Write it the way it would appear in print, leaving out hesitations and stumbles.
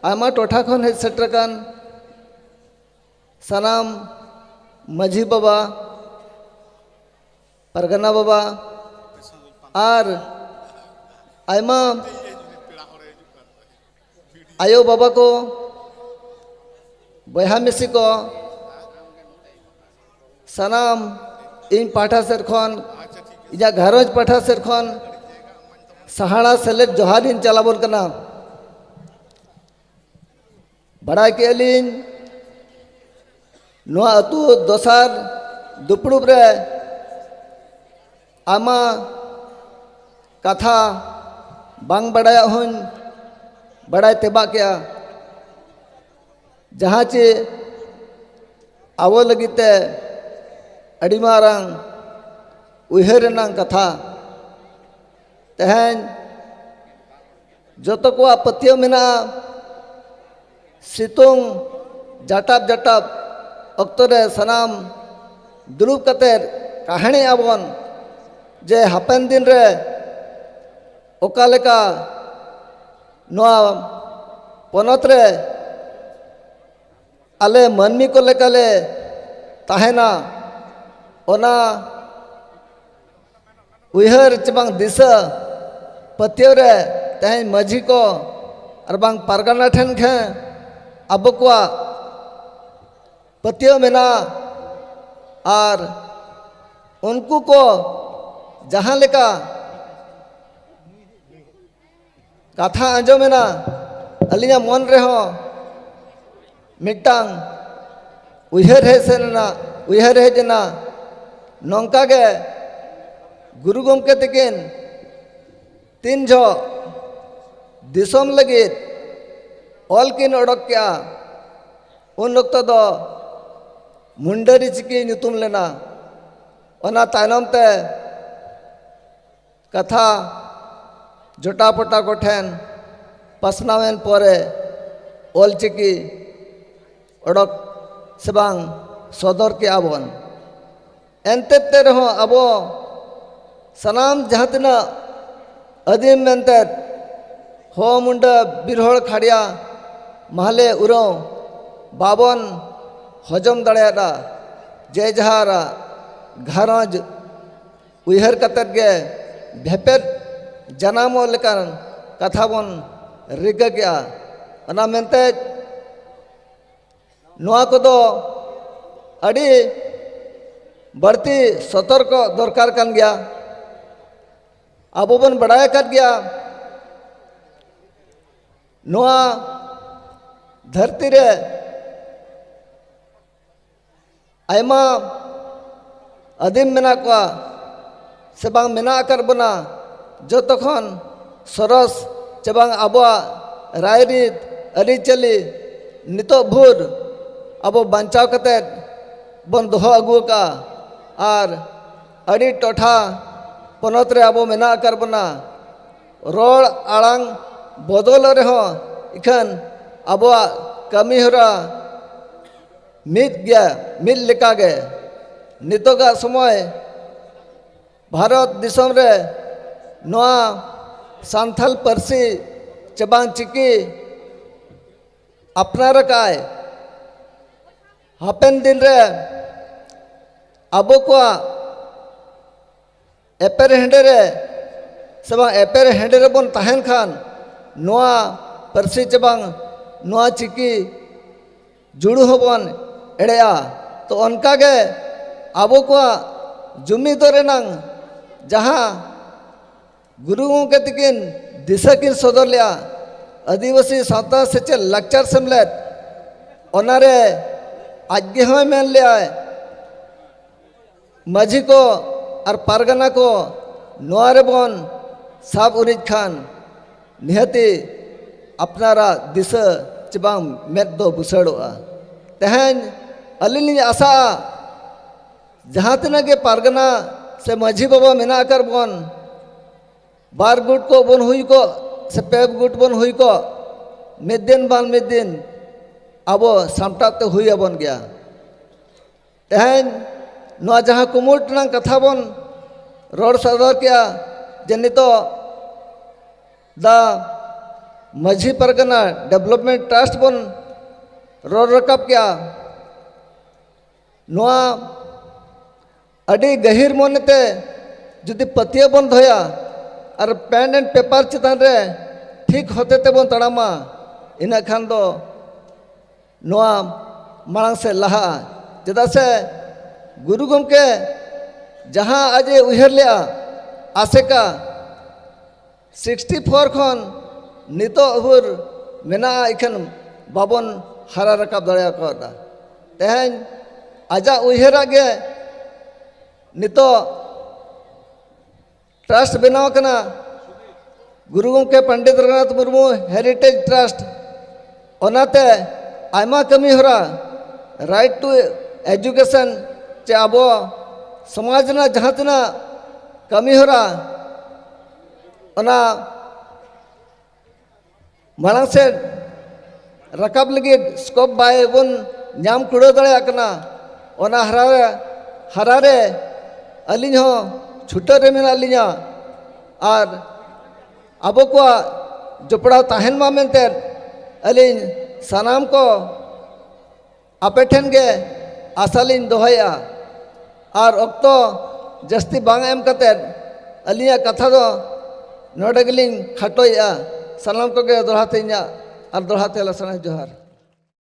आमा टोठा खन हेज सेटरकान सनाम माझी बाबा परगना बाबा और आयमा आयो बाबा को बहा मिसी को सनाम इन पाठा सेर खन इजा घरज पाठा सेर खन सहाड़ा सेलेद जोहार इन चलाबोन कना बड़ा के अलिन नोआ अतु दोसार दुपड़ुब रे आमा कथा बांग बड़ाया हुन बड़ाय तेबा क्या जहाँ चे आवो लगिते अड़ी मारांग उहेरनांग कथा तेहन जोतो को पतियो मेना सितुंग जटाब जटाब अक्तरे सनाम दुरुब कतेर कहानी आबोन जे हापेन दिन रे ओकालेका नोआ पोनत रे आले मनमी को लेकाले ताहेना ओना उहर चबांग दिशा पतियो रे तेहन माझी को और बांग पारगाना ठेन खे अब को पतियो मेना और उनको को जहाँ लेका कथा आजो मेना अलिया मन रे हो मिटांग उहर है सेना उहर है जना नौका गे गुरु गमके तकिन तीन झो दिसोम लगित ऑल किन ओडक क्या उन वक्त दो मुंडरी चिकी नुतुम लेना ओना तायनम ते कथा जोटापटा को ठेन पसनावेन पोरे ऑल चिकी ओडक सेबांग सदर के आबोन एनते ते रहो अबो सनाम जहाँ तना अदीम मेनते हो मुंडा बिरहोड़ खाड़िया महले उरो बाबन हजम दड़ेदा जे जहारा घरज उहर कतर गे भेपेर जनामो लेकान कथा बन रिगा गया अना मेनते नोआ को दो अड़ी बढ़ती सतर्क दरकार कान गया अब बन बढ़ाया कर गया नोआ धरती रे आयमा अदीम मेना को सेबांग मेना कर बना जो तखन सरस चबांग आबा रायरीत अरीचली नितो भूर अब बचाव कते बन दोहो अगु का और अड़ी टोठा पनत रे अब मेना कर बना रोड आड़ांग बदल रहो इखन अब कमी हरा मिद गया मिल लेका गे नितोगा समय भारत दिसम रे नोआ सांथाल परसी चबांग चिकी अपनार काय हापेन दिन रे अब को एपेर हेंडे रे सेबांग एपेर हेंडे रे बन ताहेन खान नोआ परसी चबांग नोआ चिकी जुड़ू होबन एड़ेया तो उनका गे अब को जुमी दरेनांग जहाँ गुरुओं के तकिन दिशा की सदर लिया आदिवासी सावता सेचे लाक्चर सेमलेट ओनारे आगे हमें मेन लिया माझी को और पारगना को नोआरे बन साब उरिज खान निहती अपनारा दिशा चबांग मेद दो बुसड़ोआ तेहन अलिनी आशा जहाँ तना के पारगना से माझी बाबा मेना कर बन बार गुट को बन हुई को से पेब गुट बन हुई को मिद दिन बाल मिद दिन अब सामटाते हुई बन गया तेहन नोआ जहाँ कुमुट नांग कथा बन रोड सदर किया जे नितो दा माझी परगना डेवलपमेंट ट्रस्ट बन रोड रकाब किया नोआ अड़ी गहिर मनते जुदी पतिया बन धोया और पेन एंड पेपर चितान रे ठीक होते ते बन तड़ामा इना खान दो नोआ मांग से लहा चदा से गुरु गमके जहाँ आज उहर लिया आसेका 64 खन नितो अबुर मेना इखन बाबन हरा रकाब दड़िया को तेहन आजा उहरा गे नितो ट्रस्ट बनाव कना गुरु गमके पंडित रघुनाथ मुर्मू हेरिटेज ट्रस्ट ओनाते आयमा कमी होरा राइट टू एजुकेशन चे आबो समाज ना जहाँ तना कमी होरा ओना मांग से रकाब लगे स्कोप बाय बन नाम कुड़ो दड़िया कना ओना हरारे अलिन हो छुट्टा रे मेना लिया और आबो को जपड़ा ताहन मा मेनते अलिन सनाम को आपे ठेन गे आसालिन दोहया और अक्तो जस्ती बांग एम कते अलिया कथा दो नोडे गलिन खटोया सलाम को गे दोहराते इन्या और दोहराते लसना जोहार।